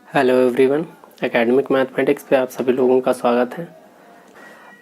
Hello everyone, academic mathematics पे आप सभी लोगों का स्वागत है।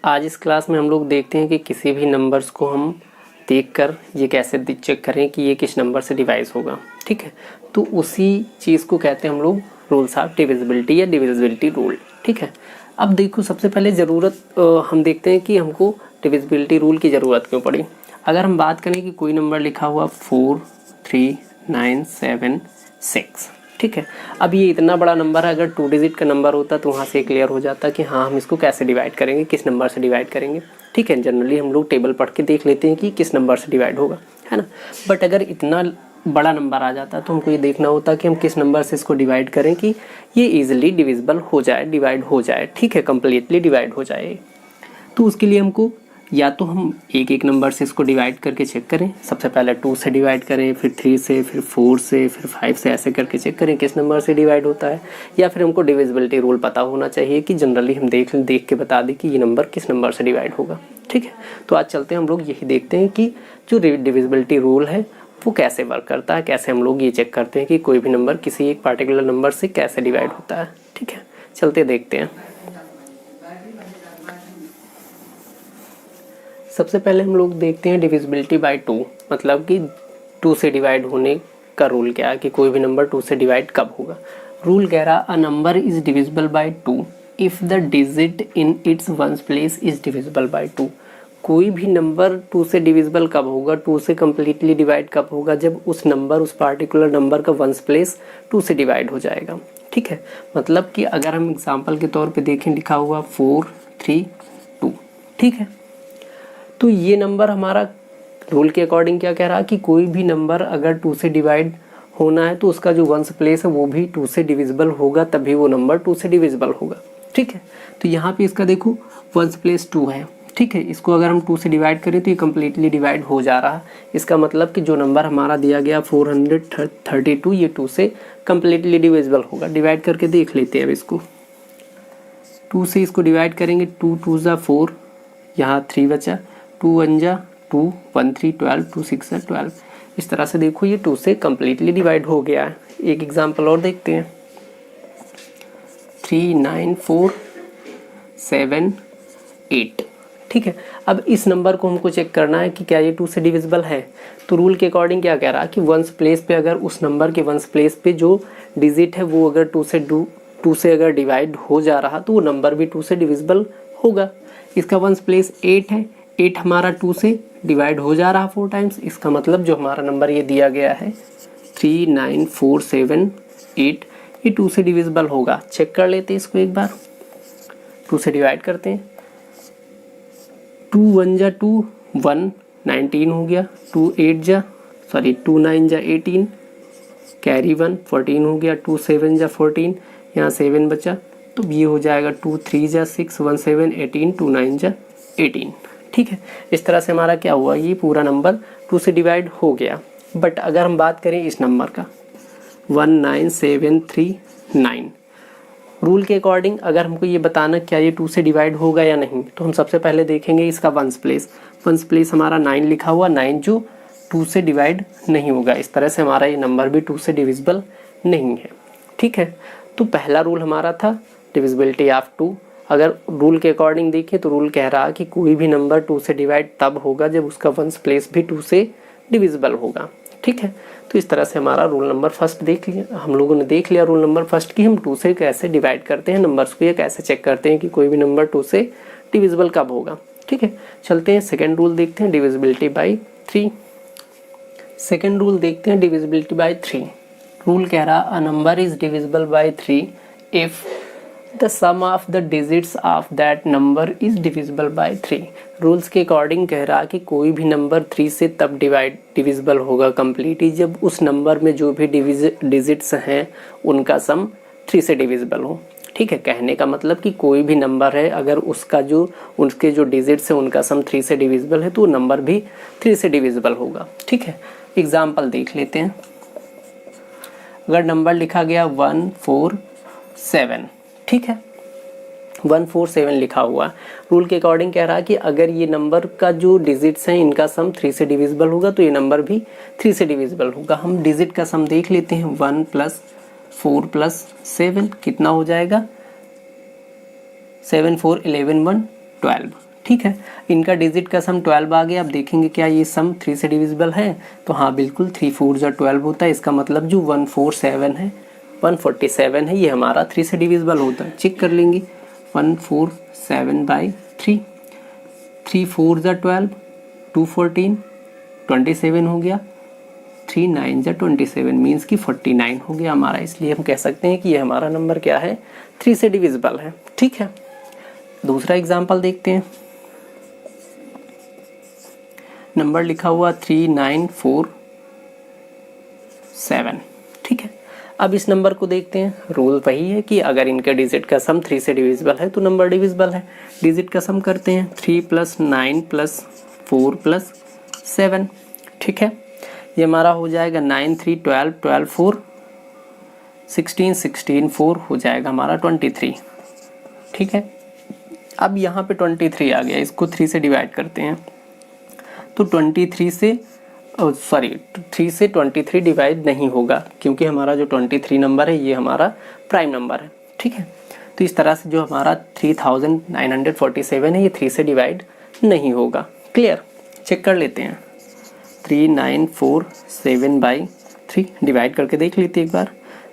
आज इस क्लास में हम लोग देखते हैं कि किसी भी नंबर्स को हम देखकर ये कैसे चेक करें कि ये किस नंबर से डिवाइड होगा। ठीक है, तो उसी चीज़ को कहते हैं हम लोग रूल्स ऑफ डिविजिबिलिटी या डिविजिबिलिटी रूल। ठीक है, अब देखो सबसे पहले ज़रूरत हम देखते हैं कि हमको डिविजिबिलिटी रूल की ज़रूरत क्यों पड़ी। अगर हम बात करें कि कोई नंबर लिखा हुआ 4 3 9 7 6, ठीक है, अब ये इतना बड़ा नंबर है, अगर 2 डिजिट का नंबर होता तो वहाँ से क्लियर हो जाता कि हाँ हम इसको कैसे डिवाइड करेंगे, किस नंबर से डिवाइड करेंगे। ठीक है, जनरली हम लोग टेबल पढ़ के देख लेते हैं कि किस नंबर से डिवाइड होगा, है ना। बट अगर इतना बड़ा नंबर आ जाता तो हमको ये देखना होता कि हम किस नंबर से इसको डिवाइड करें कि ये ईजिली डिविजिबल हो जाए, डिवाइड हो जाए। ठीक है, कम्प्लीटली डिवाइड हो जाए। तो उसके लिए हमको या तो हम एक एक नंबर से इसको डिवाइड करके चेक करें। सबसे पहले 2 से डिवाइड करें, फिर 3 से, फिर 4 से, फिर 5 से, ऐसे करके चेक करें किस नंबर से डिवाइड होता है। या फिर हमको डिविजिबिलिटी रूल पता होना चाहिए कि जनरली हम देख के बता दें कि ये नंबर किस नंबर से डिवाइड होगा। ठीक है, तो आज चलते हैं हम लोग यही देखते हैं कि जो डिविजिबिलिटी रूल है वो कैसे वर्क करता है, कैसे हम लोग ये चेक करते हैं कि कोई भी नंबर किसी एक पार्टिकुलर नंबर से कैसे डिवाइड होता है। ठीक है, चलते देखते हैं। सबसे पहले हम लोग देखते हैं डिविजिबिलिटी बाय 2, मतलब कि 2 से डिवाइड होने का रूल क्या है कि कोई भी नंबर 2 से डिवाइड कब होगा। रूल कह रहा a number is divisible bye 2 if the digit in its ones place is divisible bye 2। कोई भी नंबर 2 से डिविजिबल कब होगा, 2 से कम्प्लीटली डिवाइड कब होगा, जब उस नंबर, उस पार्टिकुलर नंबर का वंस प्लेस 2 से डिवाइड हो जाएगा। ठीक है, मतलब कि अगर हम एग्जाम्पल के तौर पे देखें, लिखा हुआ 4 3 2, ठीक है, तो ये नंबर हमारा रूल के अकॉर्डिंग क्या कह रहा है कि कोई भी नंबर अगर 2 से डिवाइड होना है तो उसका जो वंस प्लेस है वो भी 2 से डिविजिबल होगा, तभी वो नंबर 2 से डिविजिबल होगा। ठीक है, तो यहाँ पे इसका देखो वंस प्लेस 2 है। ठीक है, इसको अगर हम 2 से डिवाइड करें तो ये कम्प्लीटली डिवाइड हो जा रहा है। इसका मतलब कि जो नंबर हमारा दिया गया 432, ये 2 से कम्प्लीटली डिविजिबल होगा। डिवाइड करके देख लेते हैं अब इसको। 2 से इसको डिवाइड करेंगे, 2 2 ज़ा 4, यहाँ 3 बचा, 2 1 जा 2, 1 3 12, 2 6 जा 12। इस तरह से देखो ये 2 से कम्प्लीटली डिवाइड हो गया है। एक एग्जांपल और देखते हैं, 3 9 4 7 8। ठीक है, अब इस नंबर को हमको चेक करना है कि क्या ये 2 से डिविजिबल है। तो रूल के अकॉर्डिंग क्या कह रहा है कि वंस प्लेस पे, अगर उस नंबर के वंस प्लेस पे जो डिजिट है वो अगर 2 से अगर डिवाइड हो जा रहा तो वो नंबर भी 2 से डिविजिबल होगा। इसका वंस प्लेस 8 है, 8 हमारा 2 से डिवाइड हो जा रहा 4 टाइम्स। इसका मतलब जो हमारा नंबर ये दिया गया है 3 9 4 7 8, ये 2 से डिविजिबल होगा। चेक कर लेते हैं इसको एक बार, 2 से डिवाइड करते हैं। 2 1 जा 2, 1 19 हो गया, 2 9 जा 18, कैरी 1 14 हो गया, 2 7 जा 14, यहाँ 7 बचा, तो ये हो जाएगा 2 3 जा 6, 1 7 18, 2 9 जा 18। ठीक है, इस तरह से हमारा क्या हुआ, ये पूरा नंबर 2 से डिवाइड हो गया। बट अगर हम बात करें इस नंबर का 19739, रूल के अकॉर्डिंग अगर हमको ये बताना क्या ये 2 से डिवाइड होगा या नहीं, तो हम सबसे पहले देखेंगे इसका वंस प्लेस। वंस प्लेस हमारा 9 लिखा हुआ, 9 जो 2 से डिवाइड नहीं होगा। इस तरह से हमारा ये नंबर भी 2 से डिविजिबल नहीं है। ठीक है, तो पहला रूल हमारा था डिविजिबिलिटी ऑफ 2। अगर रूल के अकॉर्डिंग देखें तो रूल कह रहा कि कोई भी नंबर 2 से डिवाइड तब होगा जब उसका वंस प्लेस भी 2 से डिविजिबल होगा। ठीक है, तो इस तरह से हमारा रूल नंबर फर्स्ट देख लिया, हम लोगों ने देख लिया रूल नंबर फर्स्ट कि हम 2 से कैसे डिवाइड करते हैं नंबर्स को, या कैसे चेक करते हैं कि कोई भी नंबर 2 से डिविजिबल कब होगा। ठीक है, चलते हैं सेकेंड रूल देखते हैं, डिविजिबिलिटी बाई 3। सेकेंड रूल देखते हैं डिविजिबिलिटी बाई 3। रूल कह रहा a number is divisible by 3 if the sum of the digits of that number is divisible by 3। Rules के अकॉर्डिंग कह रहा कि कोई भी नंबर 3 से तब डिविजिबल होगा कम्प्लीटली जब उस नंबर में जो भी डिजिट्स हैं उनका सम 3 से डिविजिबल हो। ठीक है, कहने का मतलब कि कोई भी नंबर है अगर उसके जो डिजिट्स हैं उनका सम 3 से डिविजिबल है तो नंबर भी 3 से डिविजिबल होगा। ठीक है, एग्जाम्पल देख लेते हैं। अगर नंबर लिखा गया 1 4 7, ठीक है, 147 लिखा हुआ। रूल के अकॉर्डिंग कह रहा है कि अगर ये नंबर का जो डिजिट्स हैं इनका सम 3 से डिविजिबल होगा तो ये नंबर भी 3 से डिविजिबल होगा। हम डिजिट का सम देख लेते हैं। 1 + 4 + 7 कितना हो जाएगा? 7 4 11 1 12। ठीक है, इनका डिजिट का सम 12 आ गया। अब देखेंगे क्या ये सम 3 से डिविजिबल है? तो हाँ बिल्कुल, 3 4 = 12 होता है। इसका मतलब जो 147 है 147 है ये हमारा 3 से डिविजिबल होता है। चेक कर लेंगे। 147/3, 3 4 = 12, 2 14, 27 हो गया, 3 9 = 27 मीन्स कि 49 हो गया हमारा। इसलिए हम कह सकते हैं कि ये हमारा नंबर क्या है? 3 से डिविजिबल है। ठीक है, दूसरा एग्जाम्पल देखते हैं। नंबर लिखा हुआ 3947। ठीक है, अब इस नंबर को देखते हैं। रूल वही है कि अगर इनके डिजिट का सम 3 से डिविजिबल है तो नंबर डिविजिबल है। डिजिट का सम करते हैं। 3 + 9 + 4 + 7। ठीक है, ये हमारा हो जाएगा 9 3 12, 12 4 16, 16 4 हो जाएगा हमारा 23। ठीक है, अब यहाँ पे 23 आ गया, इसको 3 से डिवाइड करते हैं तो 3 से 23 डिवाइड नहीं होगा क्योंकि हमारा जो 23 नंबर है ये हमारा प्राइम नंबर है। ठीक है, तो इस तरह से जो हमारा 3947 है ये 3 से डिवाइड नहीं होगा। क्लियर? चेक कर लेते हैं। 3947/3 डिवाइड करके देख लेते हैं एक बार।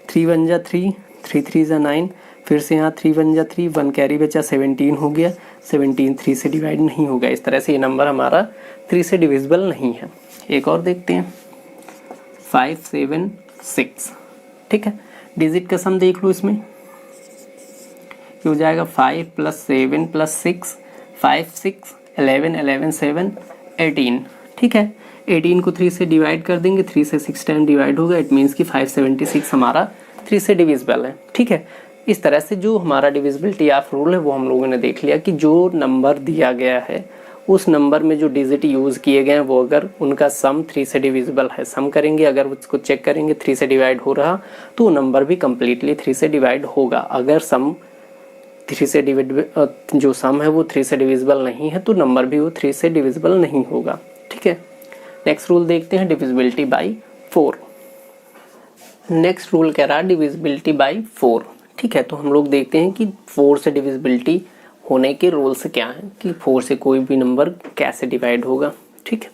3 1 = 3, 3 3 = 9, फिर से यहाँ 3 1 = 3, 1 कैरी बचा, 17 हो गया। 17 3 से डिवाइड नहीं होगा। इस तरह से ये नंबर हमारा 3 से डिविजिबल नहीं है। एक और देखते हैं। 576। ठीक है, डिजिट का सम देख लो। इसमें ये हो जाएगा 5 + 7 + 6, 5 6 11 11 7 18। ठीक है, 18 को 3 से डिवाइड कर देंगे। 3 से 6 टाइम डिवाइड होगा। इट मीन्स कि 576 हमारा 3 से डिविजिबल है। ठीक है, इस तरह से जो हमारा डिविजिबिलिटी ऑफ रूल है वो हम लोगों ने देख लिया कि जो नंबर दिया गया है उस नंबर में जो डिजिट यूज़ किए गए हैं वो अगर उनका सम 3 से डिविजिबल है, सम करेंगे, अगर उसको चेक करेंगे 3 से डिवाइड हो रहा तो नंबर भी कम्प्लीटली 3 से डिवाइड होगा। अगर सम 3 से जो सम है वो 3 से डिविजिबल नहीं है तो नंबर भी वो 3 से डिविजिबल नहीं होगा। ठीक है, नेक्स्ट रूल देखते हैं, डिविजिबिलिटी बाई 4। नेक्स्ट रूल कह रहा है डिविजिबिलिटी बाई 4। ठीक है, तो हम लोग देखते हैं कि 4 से डिविजिबिलिटी होने के रूल्स क्या हैं कि 4 से कोई भी नंबर कैसे डिवाइड होगा। ठीक है,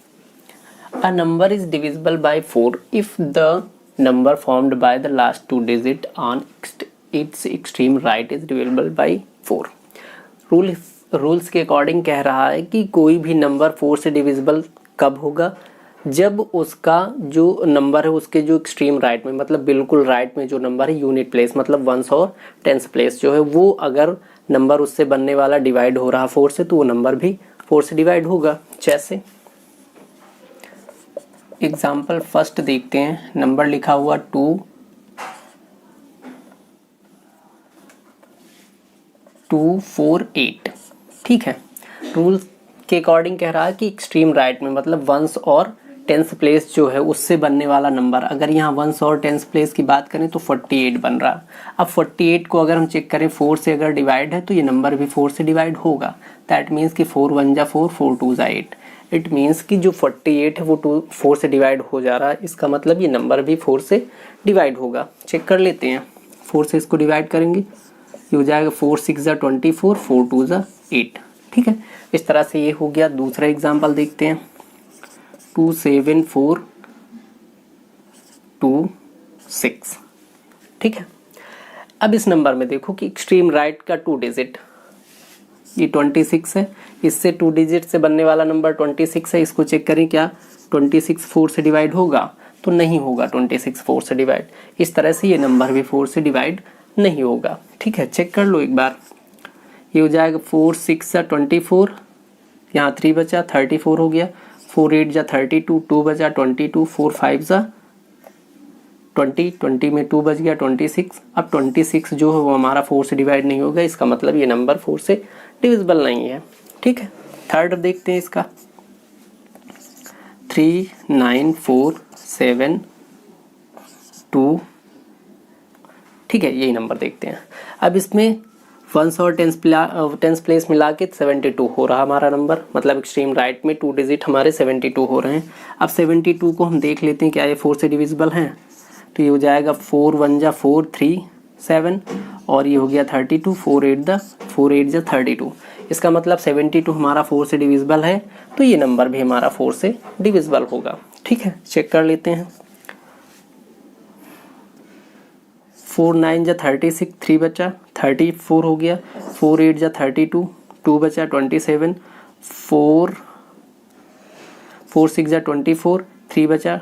अ number is divisible bye 4 if the number formed by the last 2 digit on it's extreme right is divisible bye 4। Rules के अकॉर्डिंग कह रहा है कि कोई भी नंबर 4 से डिविजिबल कब होगा? जब उसका जो नंबर है उसके जो एक्सट्रीम राइट में, मतलब बिल्कुल राइट में जो नंबर है यूनिट प्लेस मतलब वंस और टेंस प्लेस जो है वो अगर नंबर उससे बनने वाला डिवाइड हो रहा 4 से तो वो नंबर भी 4 से डिवाइड होगा। जैसे एग्जाम्पल फर्स्ट देखते हैं। नंबर लिखा हुआ 2248। ठीक है, रूल के अकॉर्डिंग कह रहा है कि एक्सट्रीम राइट में मतलब वंस और टेंस प्लेस जो है उससे बनने वाला नंबर, अगर यहाँ वंस और टेंस प्लेस की बात करें तो 48 बन रहा। अब 48 को अगर हम चेक करें 4 से अगर डिवाइड है तो ये नंबर भी 4 से डिवाइड होगा। दैट मीन्स कि 4 1 = 4, 4 2 = 8। इट मीन्स कि जो 48 है वो 4 से डिवाइड हो जा रहा है। इसका मतलब ये नंबर भी 4 से डिवाइड होगा। चेक कर लेते हैं। 4 से इसको डिवाइड करेंगे, ये हो जाएगा 4 6 = 24, 4 2 = 8। ठीक है, इस तरह से ये हो गया। दूसरा एग्जाम्पल देखते हैं। 27426। ठीक है, अब इस नंबर में देखो कि एक्सट्रीम राइट का 2 डिजिट ये 26 है, इससे 2 डिजिट से बनने वाला नंबर 26 है। इसको चेक करें क्या 26 4 से डिवाइड होगा? तो नहीं होगा 26 4 से डिवाइड। इस तरह से ये नंबर भी 4 से डिवाइड नहीं होगा। ठीक है, चेक कर लो एक बार। ये हो जाएगा 4 6 = 24, यहाँ 3 बचा 34 हो गया। 4 8 = 32, 2 बचा 22, 4 5 = 20, 20 में 2 बच गया 26। अब 26 जो है वो हमारा 4 से डिवाइड नहीं होगा। इसका मतलब ये नंबर 4 से डिविजिबल नहीं है। ठीक है, थर्ड देखते हैं इसका। 3947 2। ठीक है, यही नंबर देखते हैं। अब इसमें वंस और टेंस प्लेस मिला के 72 हो रहा हमारा नंबर, मतलब एक्सट्रीम राइट में 2 डिजिट हमारे 72 हो रहे हैं। अब 72 को हम देख लेते हैं क्या ये 4 से डिविजिबल हैं, तो ये हो जाएगा 4 1 जा 4 3 7 और ये हो गया 32, 4 8 जा 32। इसका मतलब 72 हमारा 4 से डिविजिबल है, तो ये नंबर भी हमारा 4 से डिविजिबल होगा। ठीक है, चेक कर लेते हैं। 4 9 जा 36, 3 बचा 34 हो गया, 4 8 जा 32, 2 बचा 27, 4 6 जा 24, 3 बचा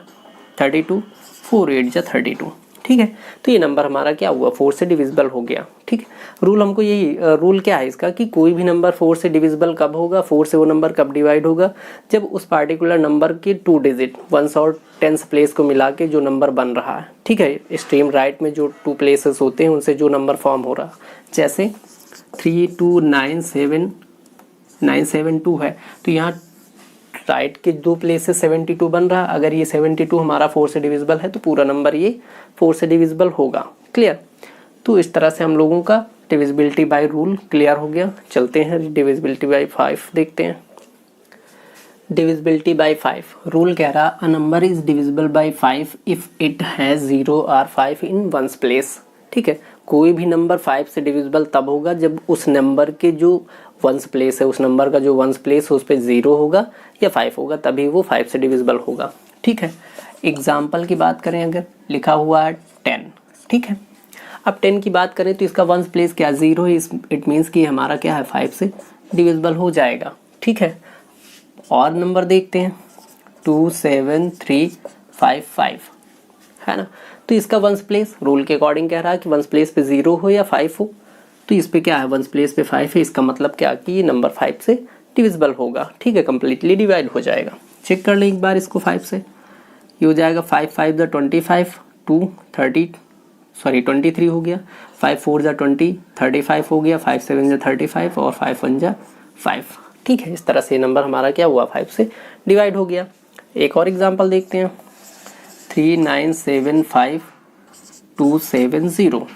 32, 4 8 जा 32। ठीक है, तो ये नंबर हमारा क्या हुआ, 4 से डिविजिबल हो गया। ठीक है, रूल हमको यही रूल क्या है इसका कि कोई भी नंबर 4 से डिविजिबल कब होगा, 4 से वो नंबर कब डिवाइड होगा, जब उस पार्टिकुलर नंबर के 2 डिजिट वंस और टेंस प्लेस को मिला के जो नंबर बन रहा है। ठीक है, एक्सट्रीम राइट में जो 2 प्लेसेस होते हैं उनसे जो नंबर फॉर्म हो रहा, जैसे 32972 है, तो यहाँ राइट के 2 प्लेसेस 72 बन रहा। अगर ये 72 हमारा 4 से डिविजिबल है तो पूरा नंबर ये 4 से डिविजिबल होगा। क्लियर, तो इस तरह से हम लोगों का डिविजिबिलिटी बाय रूल क्लियर हो गया। चलते हैं डिविजिबिलिटी बाय 5 देखते हैं। डिविजिबिलिटी बाय 5 रूल कह रहा a number is divisible bye 5 if it has 0 और 5 इन वंस प्लेस। ठीक है, कोई भी नंबर 5 से डिविजिबल तब होगा जब उस नंबर के जो वंस प्लेस है, उस नंबर का जो वंस प्लेस है उस पर 0 होगा या 5 होगा, तभी वो 5 से डिविजिबल होगा। ठीक है, एग्जाम्पल की बात करें, अगर लिखा हुआ है 10। ठीक है, अब 10 की बात करें तो इसका वंस प्लेस क्या 0 है, इट मीन्स कि हमारा क्या है 5 से डिविजिबल हो जाएगा। ठीक है, और नंबर देखते हैं 27355 है ना, तो इसका वंस प्लेस रूल के अकॉर्डिंग कह रहा है कि वंस प्लेस पे 0 हो या 5 हो, तो इस पे क्या है वंस प्लेस पे 5 है, इसका मतलब क्या कि ये नंबर 5 से डिविजिबल होगा। ठीक है, कंप्लीटली डिवाइड हो जाएगा। चेक कर लें एक बार इसको 5 से, ये हो जाएगा 5 5 जा 25, 23 हो गया, 5 4 जा 20, 35 हो गया, 5 7 जा 35 और 5 1 जा 5। ठीक है, इस तरह से नंबर हमारा क्या हुआ 5 से डिवाइड हो गया। एक और एग्जांपल देखते हैं 3975270।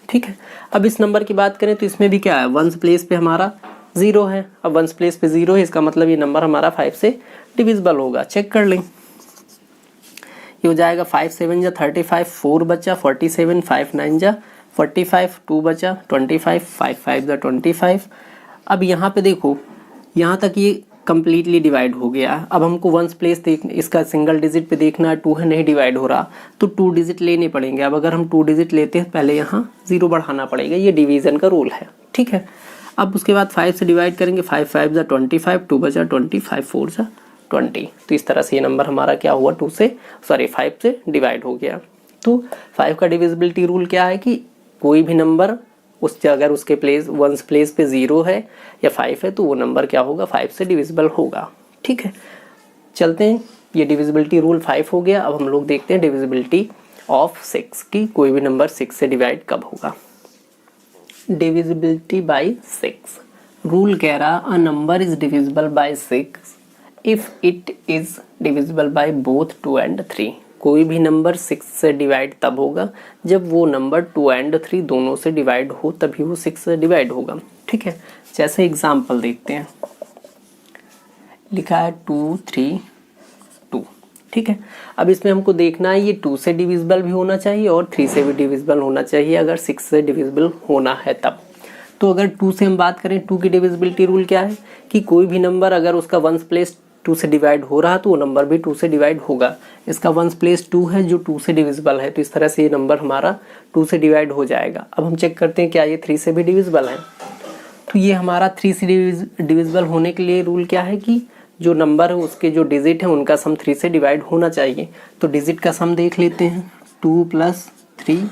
ठीक है, अब इस नंबर की बात करें तो इसमें भी क्या है वंस प्लेस पे हमारा 0 है। अब वंस प्लेस पे 0 है, इसका मतलब ये नंबर हमारा 5 से डिविजिबल होगा। चेक कर लें, ये हो जाएगा 5 7 जा 35, 4 बचा 47, 5 9 जा 45, 2 बचा 25, 5 5 जा 25। अब यहाँ पे देखो, यहाँ तक ये कंप्लीटली डिवाइड हो गया। अब हमको वंस प्लेस देख, इसका सिंगल डिजिट पे देखना है, 2 है नहीं डिवाइड हो रहा, तो 2 डिजिट लेने पड़ेंगे। अब अगर हम 2 डिजिट लेते हैं पहले यहाँ 0 बढ़ाना पड़ेगा, ये डिवीजन का रूल है। ठीक है, अब उसके बाद 5 से डिवाइड करेंगे, 5 5 जा 25, 2 बचा 20, 5 4 जा 20। तो इस तरह से ये नंबर हमारा क्या हुआ 5 से डिवाइड हो गया। तो 5 का डिविजिबिलिटी रूल क्या है कि कोई भी नंबर उससे अगर उसके प्लेस वंस प्लेस पे 0 है या 5 है तो वो नंबर क्या होगा 5 से डिविजिबल होगा। ठीक है, चलते हैं, ये डिविजिबिलिटी रूल 5 हो गया। अब हम लोग देखते हैं डिविजिबिलिटी ऑफ 6 की कोई भी नंबर 6 से डिवाइड कब होगा। डिविजिबिलिटी बाय 6 रूल कह रहा a number is divisible bye 6 if it is divisible by both 2 and 3। कोई भी नंबर 6 से डिवाइड तब होगा जब वो नंबर 2 and 3 दोनों से डिवाइड हो, तभी वो 6 से डिवाइड होगा। ठीक है, जैसे एग्जांपल देखते हैं, लिखा है 2 3 2। ठीक है, अब इसमें हमको देखना है ये 2 से डिविजिबल भी होना चाहिए और 3 से भी डिविजिबल होना चाहिए अगर 6 से डिविजिबल होना है तब। तो अगर 2 से हम बात करें, 2 की डिविजिबिलिटी रूल क्या है कि कोई भी नंबर अगर उसका वंस प्लेस 2 से डिवाइड हो रहा तो वो नंबर भी 2 से डिवाइड होगा। इसका वंस प्लेस 2 है जो 2 से डिविजिबल है, तो इस तरह से ये नंबर हमारा 2 से डिवाइड हो जाएगा। अब हम चेक करते हैं क्या ये 3 से भी डिविजिबल है। तो ये हमारा 3 से डिविजिबल होने के लिए रूल क्या है कि जो नंबर है उसके जो डिजिट है उनका सम 3 से डिवाइड होना चाहिए। तो डिजिट का सम देख लेते हैं, 2 + 3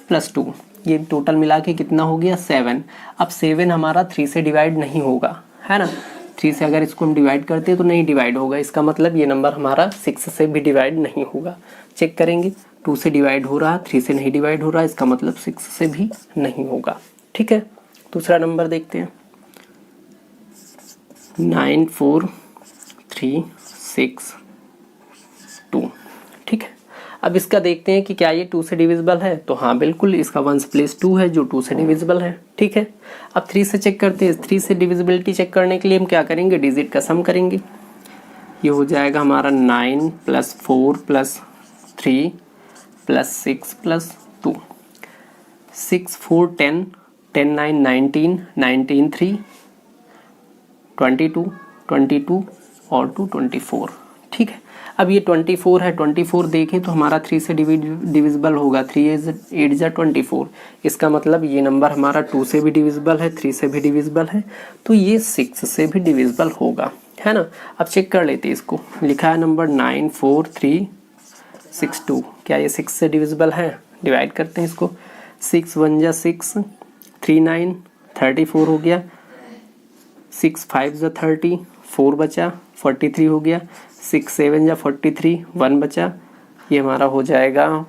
+ 2, ये टोटल मिला के कितना हो गया 7। अब 7 हमारा 3 से डिवाइड नहीं होगा, है ना। 3 से अगर इसको हम डिवाइड करते हैं तो नहीं डिवाइड होगा, इसका मतलब ये नंबर हमारा 6 से भी डिवाइड नहीं होगा। चेक करेंगे, 2 से डिवाइड हो रहा, 3 से नहीं डिवाइड हो रहा, इसका मतलब 6 से भी नहीं होगा। ठीक है, दूसरा नंबर देखते हैं, 9 4 3 6 2। ठीक है, अब इसका देखते हैं कि क्या ये 2 से डिविजिबल है, तो हाँ बिल्कुल, इसका 1s प्लेस 2 है जो 2 से डिविजिबल है। ठीक है, अब 3 से चेक करते हैं। 3 से डिविजिबिलिटी चेक करने के लिए हम क्या करेंगे, डिजिट का सम करेंगे। ये हो जाएगा हमारा 9 + 4 + 3 + 6 + 2, 6 4 10, 10 9 19, 19 3 22, 22 और 2 24। ठीक है, अब ये 24 है, 24 देखें तो हमारा 3 से डिविजिबल होगा। 3 8 = 24, इसका मतलब ये नंबर हमारा 2 से भी डिविजिबल है, 3 से भी डिविजिबल है, तो ये 6 से भी डिविजिबल होगा, है ना। अब चेक कर लेते हैं इसको। लिखा है नंबर 94362, क्या ये 6 से डिविजिबल है? डिवाइड करते हैं इसको। 6 1 = 6, 3 9 34 हो गया, 6 5 = 30, 4 बचा, 43 हो गया, 6 7 = 43, 1 बचा, ये हमारा हो जाएगा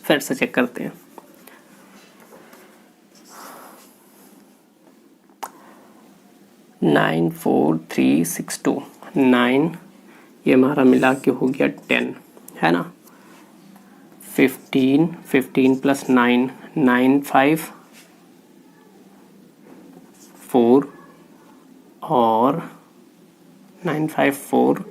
5 से चेक करते हैं। 94362, 9 ये हमारा मिला के हो गया 10, है ना। 15 15 + 9 9 5 4 और 9 5 4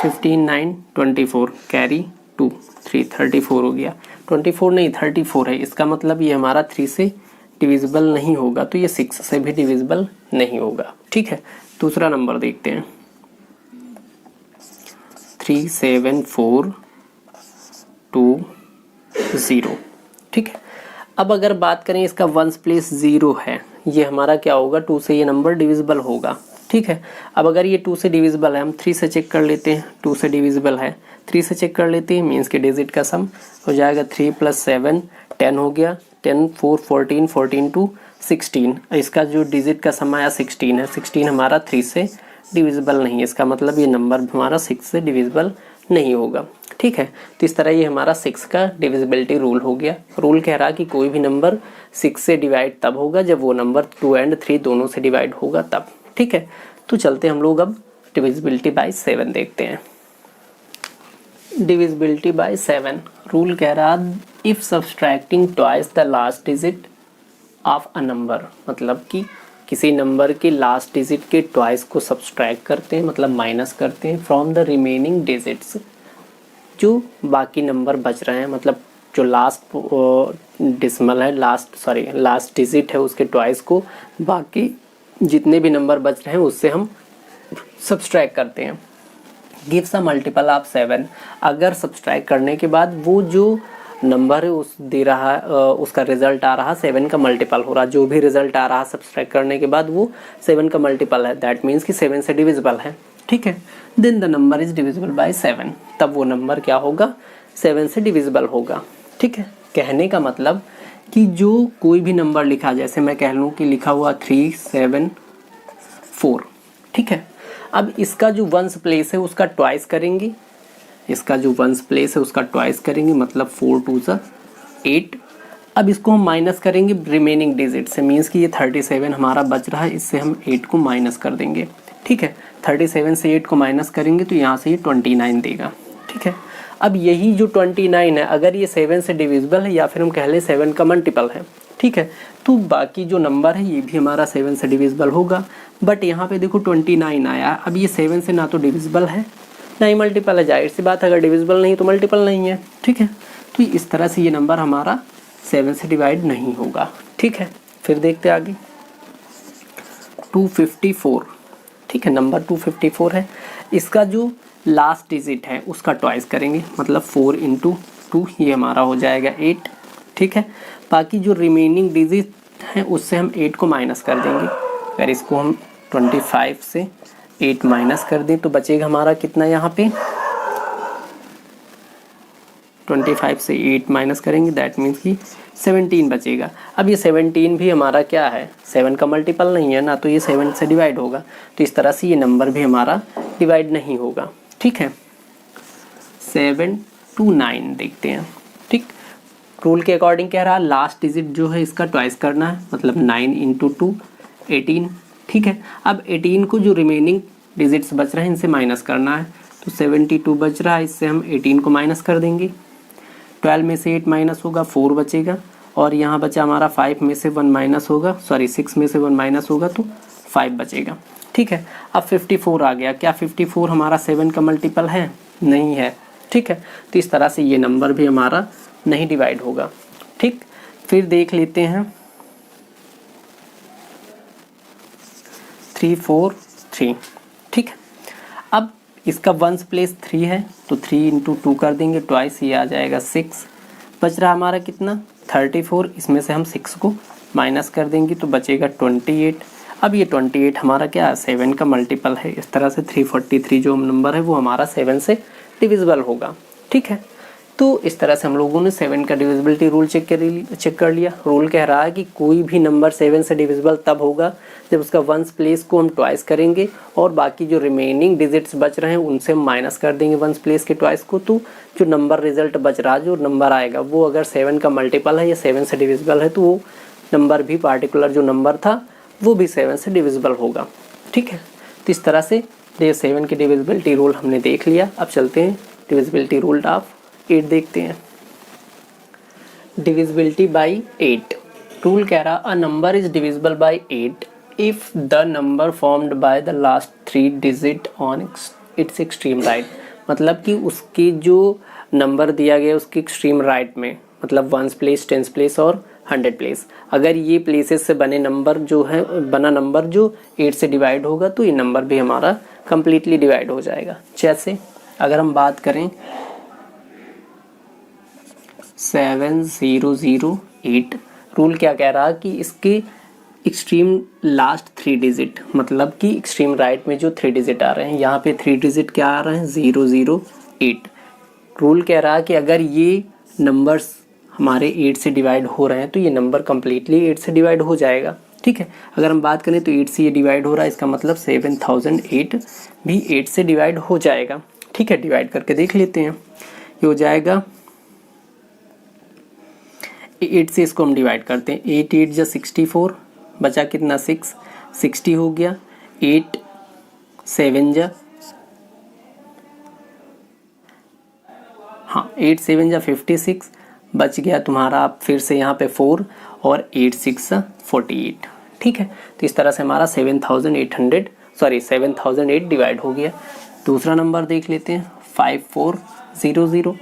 15 9 24, कैरी 2 3 34 हो गया। 24 नहीं 34 है, इसका मतलब ये हमारा 3 से डिविजिबल नहीं होगा, तो ये 6 से भी डिविजिबल नहीं होगा। ठीक है, दूसरा नंबर देखते हैं। 3 7 4 2 0। ठीक है, अब अगर बात करें इसका 1s प्लेस 0 है, ये हमारा क्या होगा, 2 से ये नंबर डिविजिबल होगा। ठीक है, अब अगर ये 2 से डिविजिबल है, हम 3 से चेक कर लेते हैं। 2 से डिविजिबल है, 3 से चेक कर लेते हैं, मीन्स के डिजिट का सम हो जाएगा 3 + 7 10 हो गया, 10 4 14, 14 2 16, इसका जो डिजिट का सम आया 16 है। 16 हमारा 3 से डिविजिबल नहीं है, इसका मतलब ये नंबर हमारा 6 से डिविजिबल नहीं होगा। ठीक है, तो इस तरह ये हमारा 6 का डिविजिबिलिटी रूल हो गया। रूल कह रहा कि कोई भी नंबर 6 से डिवाइड तब होगा जब वो नंबर 2 और 3 दोनों से डिवाइड होगा तब। ठीक है, तो चलते हम लोग अब डिविजिबिलिटी बाय 7 देखते हैं। डिविजिबिलिटी बाय 7 रूल कह रहा if subtracting twice the last digit of a number, मतलब कि किसी नंबर के लास्ट डिजिट के ट्वाइस को सब्सट्रैक्ट करते हैं, मतलब माइनस करते हैं फ्रॉम द रिमेनिंग डिजिट्स, जो बाकी नंबर बच रहे हैं, मतलब जो लास्ट डिसिमल है, लास्ट डिजिट है उसके ट्वाइस को बाकी जितने भी नंबर बच रहे हैं उससे हम सब्सट्रैक्ट करते हैं। गिव्स अ मल्टीपल ऑफ 7, अगर सब्सट्रैक्ट करने के बाद वो जो नंबर है उस दे रहा है, उसका रिजल्ट आ रहा 7 का मल्टीपल हो रहा, जो भी रिजल्ट आ रहा सब्सट्रैक्ट करने के बाद वो 7 का मल्टीपल है, दैट मीन्स कि 7 से डिविजिबल है। ठीक है, then the number is divisible by 7, तब वो नंबर क्या होगा, 7 से डिविजिबल होगा। ठीक है, कहने का मतलब कि जो कोई भी नंबर लिखा, जैसे मैं कह लूँ कि लिखा हुआ 3 7 4, ठीक है, अब इसका जो 1s प्लेस है उसका ट्वाइस करेंगे, इसका जो 1s प्लेस है उसका ट्वाइस करेंगे, मतलब 4 2 = 8। अब इसको हम माइनस करेंगे रिमेनिंग डिजिट से, मीन्स कि ये 37 हमारा बच रहा है, इससे हम 8 को माइनस कर देंगे। ठीक है, 37 से 8 को माइनस करेंगे तो यहाँ से ये 29 देगा। ठीक है, अब यही जो 29 है, अगर ये 7 से डिविजिबल है या फिर हम कह लें 7 का मल्टीपल है, ठीक है, तो बाकी जो नंबर है ये भी हमारा 7 से डिविजिबल होगा। बट यहाँ पे देखो 29 आया, अब ये 7 से ना तो डिविजिबल है ना ही मल्टीपल है, जाहिर सी बात है अगर डिविजिबल नहीं तो मल्टीपल नहीं है। ठीक है, तो इस तरह से ये नंबर हमारा 7 से डिवाइड नहीं होगा। ठीक है, फिर देखते आगे 254। ठीक है, नंबर 254 है, इसका जो लास्ट डिजिट है उसका ट्वाइस करेंगे, मतलब 4 × 2, ये हमारा हो जाएगा 8। ठीक है, बाकी जो रिमेनिंग डिजिट हैं उससे हम 8 को माइनस कर देंगे। अगर इसको हम 25 से 8 माइनस कर दें तो बचेगा हमारा कितना, यहाँ पे 25 से 8 माइनस करेंगे, दैट मीन्स कि 17 बचेगा। अब ये 17 भी हमारा क्या है, 7 का मल्टीपल नहीं है ना, तो ये 7 से डिवाइड होगा, तो इस तरह से ये नंबर भी हमारा डिवाइड नहीं होगा। ठीक है, 7 to 9 देखते हैं। ठीक, रूल के अकॉर्डिंग कह रहा लास्ट डिजिट जो है इसका ट्वाइस करना है, मतलब 9 × 2 18, ठीक है। अब 18 को जो रिमेनिंग डिजिट्स बच रहे हैं इनसे माइनस करना है, तो 72 बच रहा है, इससे हम 18 को माइनस कर देंगे। 12 में से 8 माइनस होगा, 4 बचेगा, और यहाँ बचा हमारा 5 में से 1 माइनस होगा, सॉरी 6 में से 1 माइनस होगा तो 5 बचेगा, ठीक है। अब 54 आ गया। क्या 54 हमारा 7 का मल्टीपल है? नहीं है, ठीक है। तो इस तरह से ये नंबर भी हमारा नहीं डिवाइड होगा, ठीक। फिर देख लेते हैं 3 4 3, ठीक है। अब इसका वंस प्लेस 3 है तो 3 इंटू 2 कर देंगे, ट्वाइस, ये आ जाएगा 6। बच रहा हमारा कितना? 34। इसमें से हम 6 को माइनस कर देंगे तो बचेगा 28। अब ये 28 हमारा क्या है? 7 का मल्टीपल है। इस तरह से 343 जो नंबर है वो हमारा 7 से डिविजिबल होगा, ठीक है। तो इस तरह से हम लोगों ने 7 का डिविजिबिलिटी रूल चेक कर लिया। रूल कह रहा है कि कोई भी नंबर 7 से डिविजिबल तब होगा जब उसका वंस प्लेस को हम ट्वाइस करेंगे और बाकी जो रिमेनिंग डिजिट्स बच रहे हैं उनसे हम माइनस कर देंगे वंस प्लेस के ट्वाइस को। तो जो नंबर रिजल्ट बच रहा, जो नंबर आएगा वो अगर 7 का मल्टीपल है या 7 से डिविजिबल है तो वो नंबर भी, पार्टिकुलर जो नंबर था वो भी 7 से डिविजिबल होगा, ठीक है। तो इस तरह से ये 7 की डिविजिबिलिटी रूल हमने देख लिया। अब चलते हैं डिविजिबिलिटी रूल ऑफ 8 देखते हैं। डिविजिबिलिटी बाई 8 रूल कह रहा a number is divisible by 8 if the number formed by the last 3 digit on it's extreme right. मतलब कि उसके जो नंबर दिया गया उसके एक्सट्रीम राइट में, मतलब 1 प्लेस, 10 प्लेस और 100 प्लेस, अगर ये प्लेसेस से बने नंबर जो है, बना नंबर जो 8 से डिवाइड होगा तो ये नंबर भी हमारा कंप्लीटली डिवाइड हो जाएगा। जैसे अगर हम बात करें 7008, रूल क्या कह रहा कि इसके एक्सट्रीम लास्ट 3 डिजिट, मतलब कि एक्सट्रीम राइट में जो 3 डिजिट आ रहे हैं, यहाँ पे 3 डिजिट क्या आ रहे हैं? 008। रूल कह रहा कि अगर ये नंबर्स हमारे 8 से डिवाइड हो रहे हैं तो ये नंबर कम्प्लीटली 8 से डिवाइड हो जाएगा, ठीक है। अगर हम बात करें तो 8 से ये डिवाइड हो रहा है, इसका मतलब 7008 भी 8 से डिवाइड हो जाएगा, ठीक है। डिवाइड करके देख लेते हैं। ये हो जाएगा 8 से इसको हम डिवाइड करते हैं, 8 8 जा 64, बचा कितना? 6, 60 हो गया। 8 7 जा, हाँ 8 7 जा 56, बच गया तुम्हारा फिर से यहाँ पे 4 और 8 6 48, ठीक है। तो इस तरह से हमारा 7008 डिवाइड हो गया। दूसरा नंबर देख लेते हैं 5400।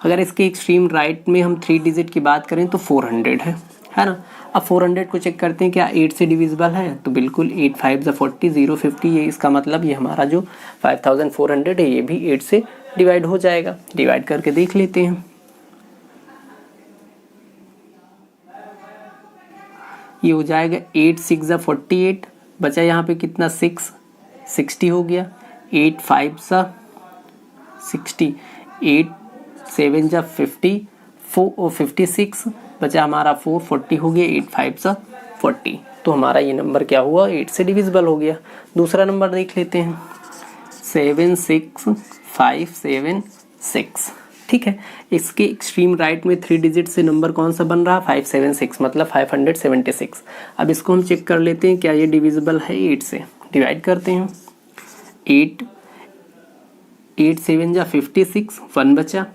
अगर इसके एक्सट्रीम राइट में हम 3 डिजिट की बात करें तो 400 है ना। अब 400 को चेक करते हैं क्या 8 से डिविजिबल है, तो बिल्कुल 8 5 जा 40, 050, ये इसका मतलब ये हमारा जो 5400 है ये भी 8 से डिवाइड हो जाएगा। डिवाइड करके देख लेते हैं। ये हो जाएगा 8 6 जा 48, बचा यहाँ पे कितना? 6, 60 हो गया। 8 5 जा 60, 8 7 जा 50, 56, बचा हमारा 4, 40 हो गया। 8 5 जा 40, तो हमारा ये नंबर क्या हुआ? 8 से डिविजिबल हो गया। दूसरा नंबर देख लेते हैं 76576, ठीक है। इसके एक्सट्रीम राइट में 3 डिजिट से नंबर कौन सा बन रहा? 576, मतलब 576। अब इसको हम चेक कर लेते हैं क्या ये डिविजिबल है 8 से। डिवाइड करते हैं। 8 7 जा 56, 1 बचा,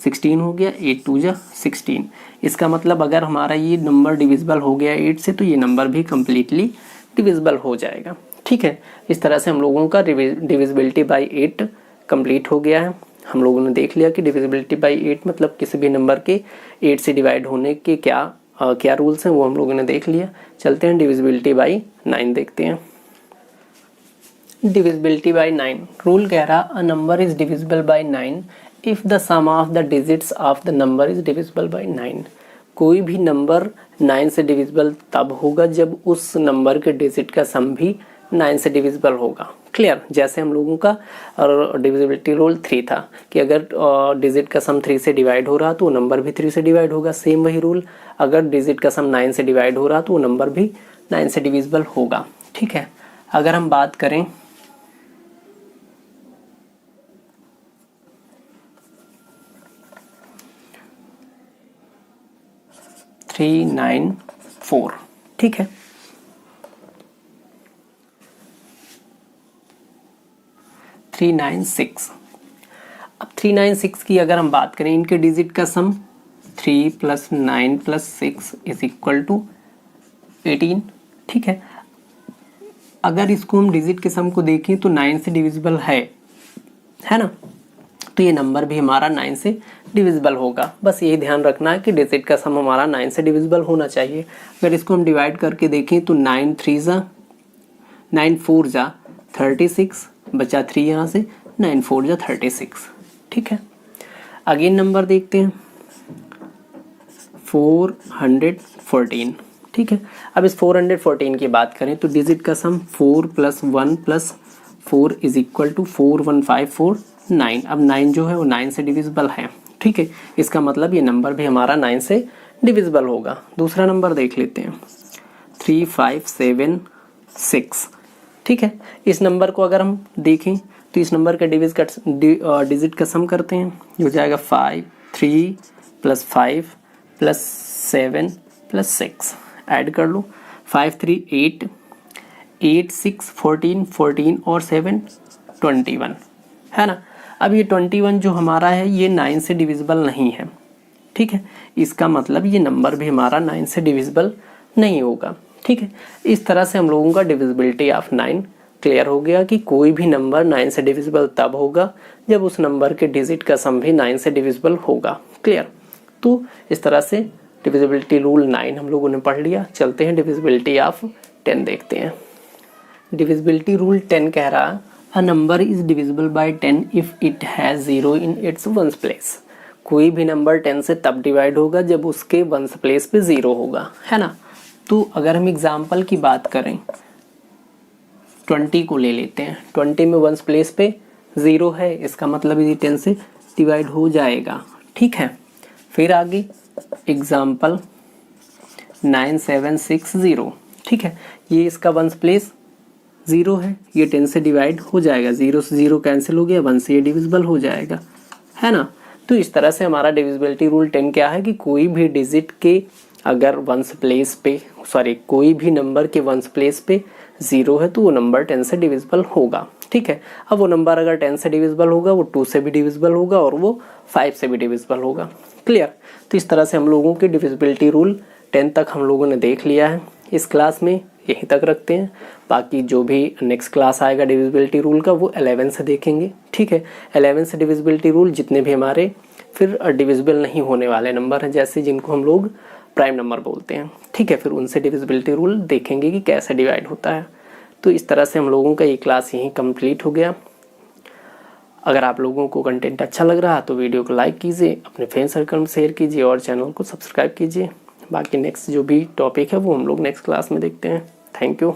16 हो गया। 8 2 जा 16, इसका मतलब अगर हमारा ये नंबर डिविजिबल हो गया 8 से तो ये नंबर भी कम्प्लीटली डिविजिबल हो जाएगा, ठीक है। इस तरह से हम लोगों का डिविजिबिलिटी बाई 8 कंप्लीट हो गया है। हम लोगों ने देख लिया कि डिविजिबिलिटी बाई 8 मतलब किसी भी नंबर के 8 से डिवाइड होने के क्या रूल्स हैं वो हम लोगों ने देख लिया। चलते हैं डिविजिबिलिटी बाई 9 देखते हैं। डिविजिबिलिटी बाई 9 रूल कह रहा a number is divisible by 9 if the sum of the digits of the number is divisible by 9। कोई भी नंबर 9 से डिविजिबल तब होगा जब उस नंबर के डिजिट का सम भी 9 से डिविजिबल होगा। क्लियर? जैसे हम लोगों का डिविजिबिलिटी रूल 3 था कि अगर डिजिट का सम 3 से डिवाइड हो रहा तो वो नंबर भी 3 से डिवाइड होगा। सेम वही रूल, अगर डिजिट का सम 9 से डिवाइड हो रहा तो वो नंबर भी 9 से डिविजिबल होगा, ठीक है। अगर हम बात करें 394, ठीक है। 396। अब 396 की अगर हम बात करें, इनके डिजिट का सम 3 + 9 + 6 = 18। ठीक है, अगर इसको हम डिजिट के सम को देखें तो 9 से डिविजिबल है ना, तो ये नंबर भी हमारा 9 से डिविजिबल होगा। बस यही ध्यान रखना है कि डिजिट का सम हमारा 9 से डिविजिबल होना चाहिए। अगर इसको हम डिवाइड करके देखें तो 9 4 जा 36, बचा 3 यहाँ से, 9 4 जा 36। ठीक है, अगेन नंबर देखते हैं 414। ठीक है, अब इस 414 की बात करें तो डिजिट का सम 4 + 1 + 4 = 41549। अब 9 जो है वो 9 से डिविजिबल है। ठीक है, इसका मतलब ये नंबर भी हमारा 9 से डिविजिबल होगा। दूसरा नंबर देख लेते हैं 3576। ठीक है, इस नंबर को अगर हम देखें तो इस नंबर का डिजिट का सम करते हैं, ये हो जाएगा 5 3 + 5 + 7 + 6। ऐड कर लो, 5 3 8 8 6 14 14 और 7 21, है ना। अब ये 21 जो हमारा है ये 9 से डिविजिबल नहीं है। ठीक है, इसका मतलब ये नंबर भी हमारा 9 से डिविजिबल नहीं होगा। ठीक है, इस तरह से हम लोगों का डिविजिबिलिटी ऑफ 9 क्लियर हो गया कि कोई भी नंबर 9 से डिविजिबल तब होगा जब उस नंबर के डिजिट का सम भी 9 से डिविजिबल होगा। क्लियर, तो इस तरह से डिविजिबिलिटी रूल 9 हम लोगों ने पढ़ लिया। चलते हैं डिविजिबिलिटी ऑफ 10 देखते हैं। डिविजिबिलिटी रूल 10 कह रहा, a number is divisible bye 10 if it has 0 in its ones place. कोई भी नंबर 10 से तब डिवाइड होगा जब उसके वंस प्लेस पे 0 होगा, है ना। तो अगर हम एग्जाम्पल की बात करें 20 को ले लेते हैं, 20 में वंस प्लेस पे 0 है, इसका मतलब ये 10 से डिवाइड हो जाएगा। ठीक है, फिर आगे एग्जाम्पल 9760। ठीक है, ये इसका वंस प्लेस 0 है, ये 10 से डिवाइड हो जाएगा, 0 से 0 कैंसिल हो गया, 1 से ये डिविजिबल हो जाएगा, है ना। तो इस तरह से हमारा डिविजिबिलिटी रूल 10 क्या है कि कोई भी डिजिट के अगर वंस प्लेस पे कोई भी नंबर के वंस प्लेस पे 0 है तो वो नंबर 10 से डिविजिबल होगा। ठीक है, अब वो नंबर अगर 10 से डिविजिबल होगा वो 2 से भी डिविजिबल होगा और वो 5 से भी डिविजिबल होगा। क्लियर, तो इस तरह से हम लोगों के डिविजिबिलिटी रूल 10 तक हम लोगों ने देख लिया है। इस क्लास में यहीं तक रखते हैं, बाकी जो भी नेक्स्ट क्लास आएगा डिविजिबिलिटी रूल का वो 11 से देखेंगे। ठीक है, 11 से डिविजिबिलिटी रूल जितने भी हमारे फिर डिविजिबल नहीं होने वाले नंबर हैं, जैसे जिनको हम लोग प्राइम नंबर बोलते हैं। ठीक है, फिर उनसे डिविजिबिलिटी रूल देखेंगे कि कैसे डिवाइड होता है। तो इस तरह से हम लोगों का ये क्लास यहीं कंप्लीट हो गया। अगर आप लोगों को कंटेंट अच्छा लग रहा है तो वीडियो को लाइक कीजिए, अपने फ्रेंड सर्कल में शेयर कीजिए और चैनल को सब्सक्राइब कीजिए। बाकी नेक्स्ट जो भी टॉपिक है वो हम लोग नेक्स्ट क्लास में देखते हैं। Thank you.